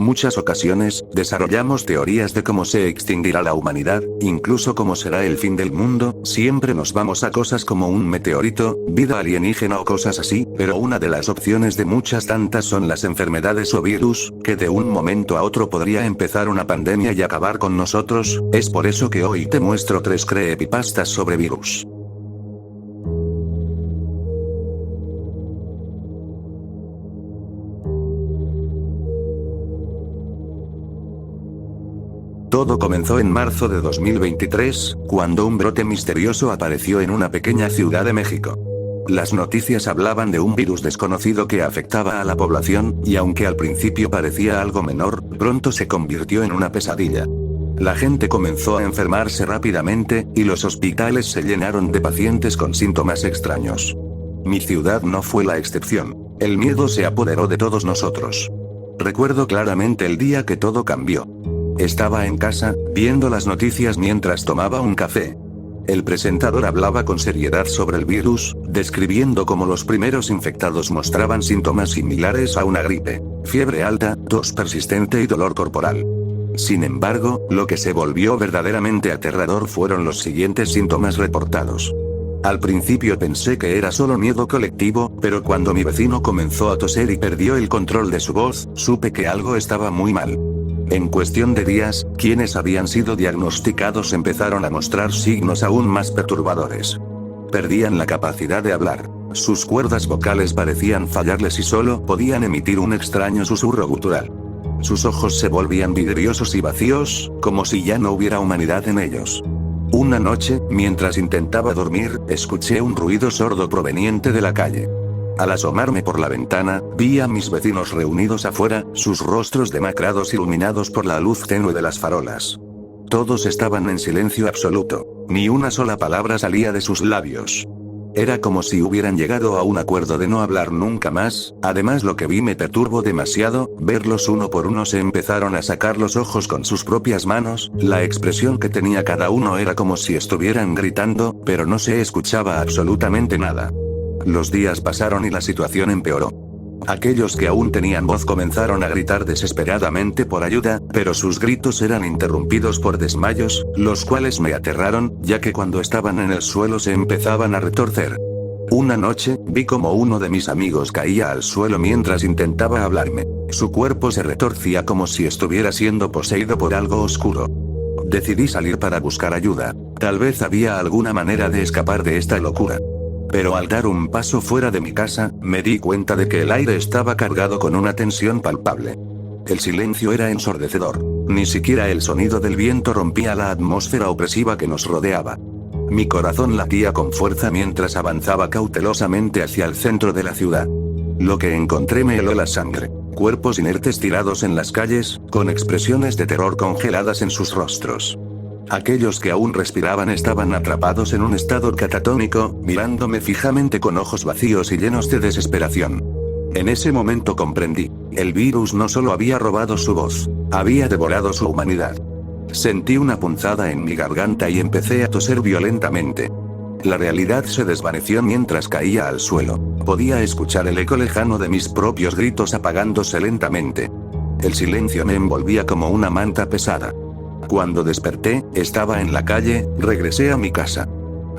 muchas ocasiones, desarrollamos teorías de cómo se extinguirá la humanidad, incluso cómo será el fin del mundo, siempre nos vamos a cosas como un meteorito, vida alienígena o cosas así, pero una de las opciones de muchas tantas son las enfermedades o virus, que de un momento a otro podría empezar una pandemia y acabar con nosotros, es por eso que hoy te muestro 3 creepypastas sobre virus. Todo comenzó en marzo de 2023, cuando un brote misterioso apareció en una pequeña ciudad de México. Las noticias hablaban de un virus desconocido que afectaba a la población, y aunque al principio parecía algo menor, pronto se convirtió en una pesadilla. La gente comenzó a enfermarse rápidamente, y los hospitales se llenaron de pacientes con síntomas extraños. Mi ciudad no fue la excepción. El miedo se apoderó de todos nosotros. Recuerdo claramente el día que todo cambió. Estaba en casa, viendo las noticias mientras tomaba un café. El presentador hablaba con seriedad sobre el virus, describiendo cómo los primeros infectados mostraban síntomas similares a una gripe: fiebre alta, tos persistente y dolor corporal. Sin embargo, lo que se volvió verdaderamente aterrador fueron los siguientes síntomas reportados. Al principio pensé que era solo miedo colectivo, pero cuando mi vecino comenzó a toser y perdió el control de su voz, supe que algo estaba muy mal. En cuestión de días, quienes habían sido diagnosticados empezaron a mostrar signos aún más perturbadores. Perdían la capacidad de hablar. Sus cuerdas vocales parecían fallarles y solo podían emitir un extraño susurro gutural. Sus ojos se volvían vidriosos y vacíos, como si ya no hubiera humanidad en ellos. Una noche, mientras intentaba dormir, escuché un ruido sordo proveniente de la calle. Al asomarme por la ventana, vi a mis vecinos reunidos afuera, sus rostros demacrados iluminados por la luz tenue de las farolas. Todos estaban en silencio absoluto. Ni una sola palabra salía de sus labios. Era como si hubieran llegado a un acuerdo de no hablar nunca más. Además, lo que vi me perturbó demasiado: verlos uno por uno se empezaron a sacar los ojos con sus propias manos, la expresión que tenía cada uno era como si estuvieran gritando, pero no se escuchaba absolutamente nada. Los días pasaron y la situación empeoró. Aquellos que aún tenían voz comenzaron a gritar desesperadamente por ayuda, pero sus gritos eran interrumpidos por desmayos, los cuales me aterraron, ya que cuando estaban en el suelo se empezaban a retorcer. Una noche, vi como uno de mis amigos caía al suelo mientras intentaba hablarme. Su cuerpo se retorcía como si estuviera siendo poseído por algo oscuro. Decidí salir para buscar ayuda. Tal vez había alguna manera de escapar de esta locura. Pero al dar un paso fuera de mi casa, me di cuenta de que el aire estaba cargado con una tensión palpable. El silencio era ensordecedor. Ni siquiera el sonido del viento rompía la atmósfera opresiva que nos rodeaba. Mi corazón latía con fuerza mientras avanzaba cautelosamente hacia el centro de la ciudad. Lo que encontré me heló la sangre. Cuerpos inertes tirados en las calles, con expresiones de terror congeladas en sus rostros. Aquellos que aún respiraban estaban atrapados en un estado catatónico, mirándome fijamente con ojos vacíos y llenos de desesperación. En ese momento comprendí: el virus no solo había robado su voz, había devorado su humanidad. Sentí una punzada en mi garganta y empecé a toser violentamente. La realidad se desvaneció mientras caía al suelo. Podía escuchar el eco lejano de mis propios gritos apagándose lentamente. El silencio me envolvía como una manta pesada. Cuando desperté, estaba en la calle. Regresé a mi casa.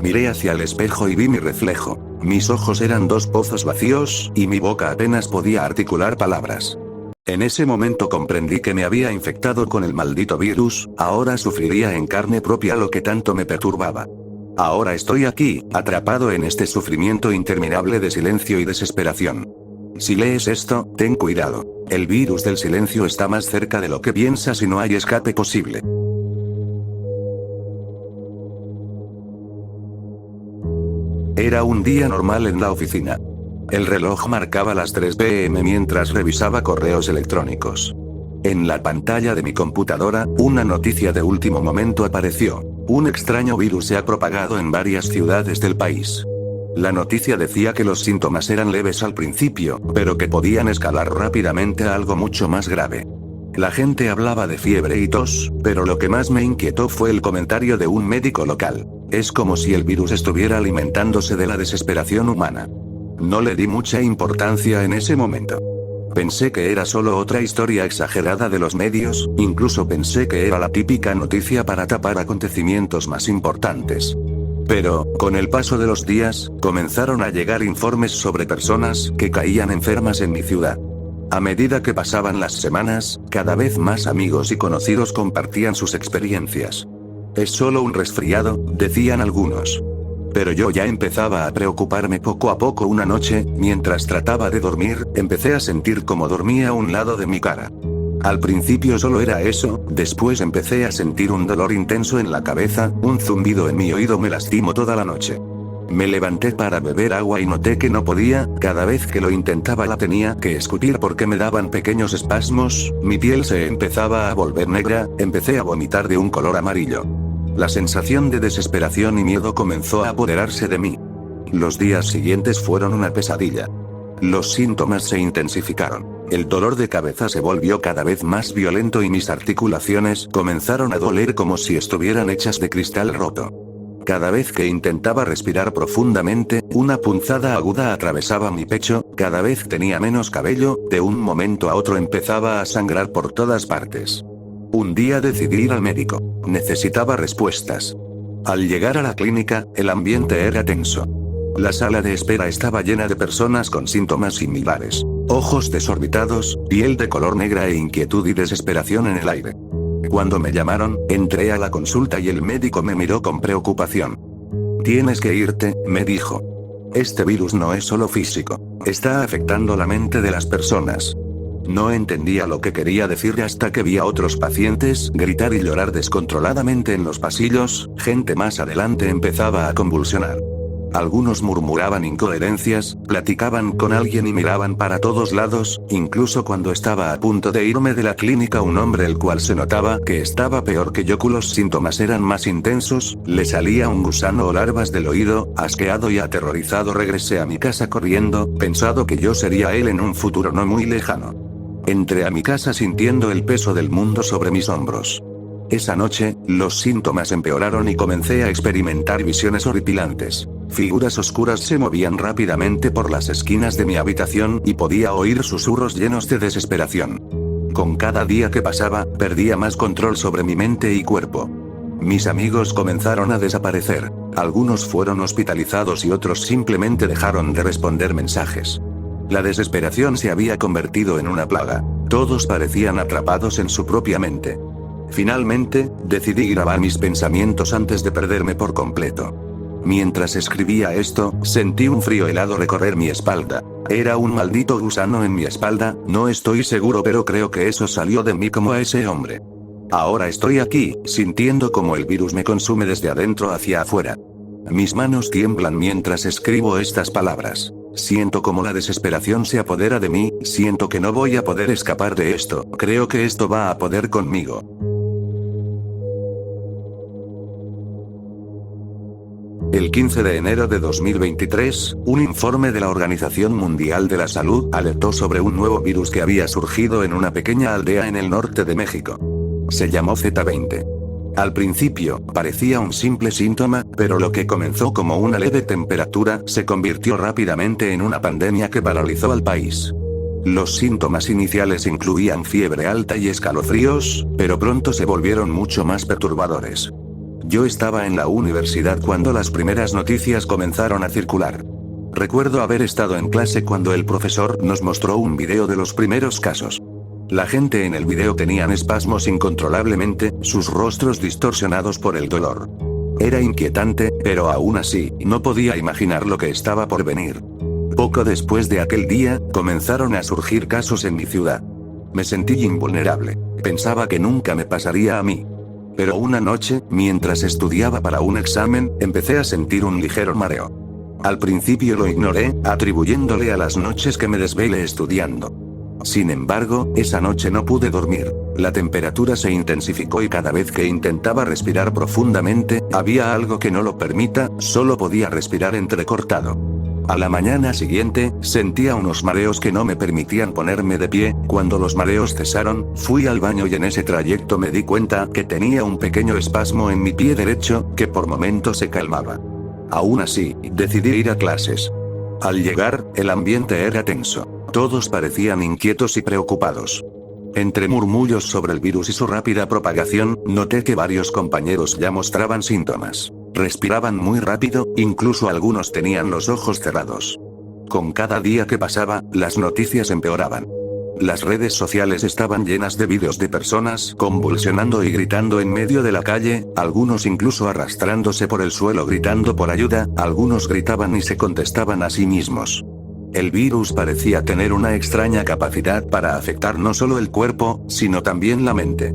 Miré hacia el espejo y vi mi reflejo. Mis ojos eran 2 pozos vacíos, y mi boca apenas podía articular palabras. En ese momento comprendí que me había infectado con el maldito virus. Ahora sufriría en carne propia lo que tanto me perturbaba. Ahora estoy aquí, atrapado en este sufrimiento interminable de silencio y desesperación. Si lees esto, ten cuidado. El virus del silencio está más cerca de lo que piensas y no hay escape posible. Era un día normal en la oficina. El reloj marcaba las 3 p.m. mientras revisaba correos electrónicos. En la pantalla de mi computadora, una noticia de último momento apareció. Un extraño virus se ha propagado en varias ciudades del país. La noticia decía que los síntomas eran leves al principio, pero que podían escalar rápidamente a algo mucho más grave. La gente hablaba de fiebre y tos, pero lo que más me inquietó fue el comentario de un médico local: es como si el virus estuviera alimentándose de la desesperación humana. No le di mucha importancia en ese momento. Pensé que era solo otra historia exagerada de los medios, incluso pensé que era la típica noticia para tapar acontecimientos más importantes. Pero, con el paso de los días, comenzaron a llegar informes sobre personas que caían enfermas en mi ciudad. A medida que pasaban las semanas, cada vez más amigos y conocidos compartían sus experiencias. Es solo un resfriado, decían algunos. Pero yo ya empezaba a preocuparme poco a poco. Una noche, mientras trataba de dormir, empecé a sentir como dormía un lado de mi cara. Al principio solo era eso, después empecé a sentir un dolor intenso en la cabeza, un zumbido en mi oído me lastimó toda la noche. Me levanté para beber agua y noté que no podía, cada vez que lo intentaba la tenía que escupir porque me daban pequeños espasmos, mi piel se empezaba a volver negra, empecé a vomitar de un color amarillo. La sensación de desesperación y miedo comenzó a apoderarse de mí. Los días siguientes fueron una pesadilla. Los síntomas se intensificaron. El dolor de cabeza se volvió cada vez más violento y mis articulaciones comenzaron a doler como si estuvieran hechas de cristal roto. Cada vez que intentaba respirar profundamente, una punzada aguda atravesaba mi pecho, cada vez tenía menos cabello, de un momento a otro empezaba a sangrar por todas partes. Un día decidí ir al médico. Necesitaba respuestas. Al llegar a la clínica, el ambiente era tenso. La sala de espera estaba llena de personas con síntomas similares. Ojos desorbitados, piel de color negra e inquietud y desesperación en el aire. Cuando me llamaron, entré a la consulta y el médico me miró con preocupación. Tienes que irte, me dijo. Este virus no es solo físico. Está afectando la mente de las personas. No entendía lo que quería decir hasta que vi a otros pacientes gritar y llorar descontroladamente en los pasillos, gente más adelante empezaba a convulsionar. Algunos murmuraban incoherencias, platicaban con alguien y miraban para todos lados, incluso cuando estaba a punto de irme de la clínica un hombre el cual se notaba que estaba peor que yo. Los síntomas eran más intensos, le salía un gusano o larvas del oído, asqueado y aterrorizado regresé a mi casa corriendo, pensado que yo sería él en un futuro no muy lejano. Entré a mi casa sintiendo el peso del mundo sobre mis hombros. Esa noche, los síntomas empeoraron y comencé a experimentar visiones horripilantes. Figuras oscuras se movían rápidamente por las esquinas de mi habitación y podía oír susurros llenos de desesperación. Con cada día que pasaba, perdía más control sobre mi mente y cuerpo. Mis amigos comenzaron a desaparecer. Algunos fueron hospitalizados y otros simplemente dejaron de responder mensajes. La desesperación se había convertido en una plaga. Todos parecían atrapados en su propia mente. Finalmente, decidí grabar mis pensamientos antes de perderme por completo. Mientras escribía esto, sentí un frío helado recorrer mi espalda. Era un maldito gusano en mi espalda, no estoy seguro pero creo que eso salió de mí como a ese hombre. Ahora estoy aquí, sintiendo como el virus me consume desde adentro hacia afuera. Mis manos tiemblan mientras escribo estas palabras. Siento como la desesperación se apodera de mí, siento que no voy a poder escapar de esto, creo que esto va a poder conmigo. El 15 de enero de 2023, un informe de la Organización Mundial de la Salud alertó sobre un nuevo virus que había surgido en una pequeña aldea en el norte de México. Se llamó Z20. Al principio, parecía un simple síntoma, pero lo que comenzó como una leve temperatura se convirtió rápidamente en una pandemia que paralizó al país. Los síntomas iniciales incluían fiebre alta y escalofríos, pero pronto se volvieron mucho más perturbadores. Yo estaba en la universidad cuando las primeras noticias comenzaron a circular. Recuerdo haber estado en clase cuando el profesor nos mostró un video de los primeros casos. La gente en el video tenían espasmos incontrolablemente, sus rostros distorsionados por el dolor. Era inquietante, pero aún así, no podía imaginar lo que estaba por venir. Poco después de aquel día, comenzaron a surgir casos en mi ciudad. Me sentí invulnerable. Pensaba que nunca me pasaría a mí. Pero una noche, mientras estudiaba para un examen, empecé a sentir un ligero mareo. Al principio lo ignoré, atribuyéndole a las noches que me desvelé estudiando. Sin embargo, esa noche no pude dormir. La temperatura se intensificó y cada vez que intentaba respirar profundamente, había algo que no lo permita, solo podía respirar entrecortado. A la mañana siguiente, sentía unos mareos que no me permitían ponerme de pie. Cuando los mareos cesaron, fui al baño y en ese trayecto me di cuenta que tenía un pequeño espasmo en mi pie derecho, que por momentos se calmaba. Aún así, decidí ir a clases. Al llegar, el ambiente era tenso. Todos parecían inquietos y preocupados. Entre murmullos sobre el virus y su rápida propagación, noté que varios compañeros ya mostraban síntomas. Respiraban muy rápido, incluso algunos tenían los ojos cerrados. Con cada día que pasaba, las noticias empeoraban. Las redes sociales estaban llenas de vídeos de personas convulsionando y gritando en medio de la calle, algunos incluso arrastrándose por el suelo gritando por ayuda, algunos gritaban y se contestaban a sí mismos. El virus parecía tener una extraña capacidad para afectar no solo el cuerpo, sino también la mente.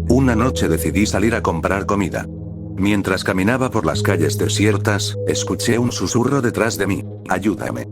Una noche decidí salir a comprar comida. Mientras caminaba por las calles desiertas, escuché un susurro detrás de mí. ¡Ayúdame!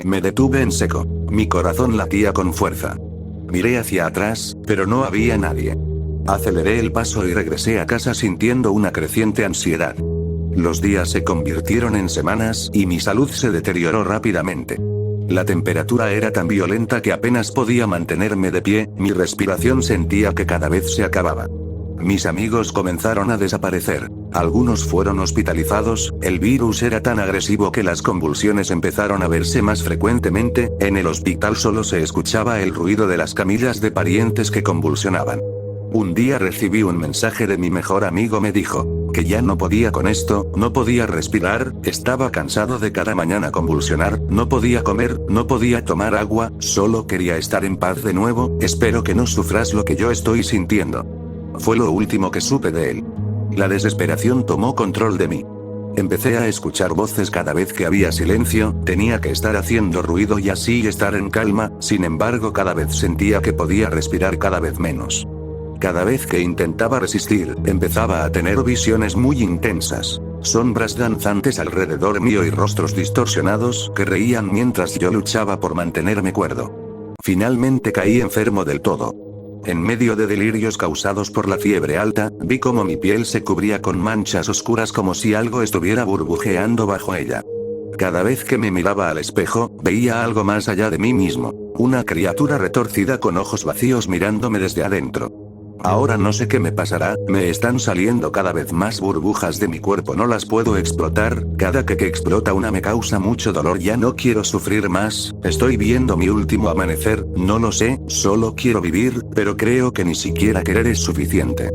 Me detuve en seco. Mi corazón latía con fuerza. Miré hacia atrás, pero no había nadie. Aceleré el paso y regresé a casa sintiendo una creciente ansiedad. Los días se convirtieron en semanas y mi salud se deterioró rápidamente. La temperatura era tan violenta que apenas podía mantenerme de pie, mi respiración sentía que cada vez se acababa. Mis amigos comenzaron a desaparecer. Algunos fueron hospitalizados, el virus era tan agresivo que las convulsiones empezaron a verse más frecuentemente, en el hospital solo se escuchaba el ruido de las camillas de parientes que convulsionaban. Un día recibí un mensaje de mi mejor amigo, me dijo que ya no podía con esto, no podía respirar, estaba cansado de cada mañana convulsionar, no podía comer, no podía tomar agua, solo quería estar en paz de nuevo, espero que no sufras lo que yo estoy sintiendo. Fue lo último que supe de él. La desesperación tomó control de mí. Empecé a escuchar voces cada vez que había silencio, tenía que estar haciendo ruido y así estar en calma, sin embargo cada vez sentía que podía respirar cada vez menos. Cada vez que intentaba resistir, empezaba a tener visiones muy intensas. Sombras danzantes alrededor mío y rostros distorsionados que reían mientras yo luchaba por mantenerme cuerdo. Finalmente caí enfermo del todo. En medio de delirios causados por la fiebre alta, vi cómo mi piel se cubría con manchas oscuras como si algo estuviera burbujeando bajo ella. Cada vez que me miraba al espejo, veía algo más allá de mí mismo. Una criatura retorcida con ojos vacíos mirándome desde adentro. Ahora no sé qué me pasará, me están saliendo cada vez más burbujas de mi cuerpo, no las puedo explotar, cada que explota una me causa mucho dolor, ya no quiero sufrir más, estoy viendo mi último amanecer, no lo sé, solo quiero vivir, pero creo que ni siquiera querer es suficiente.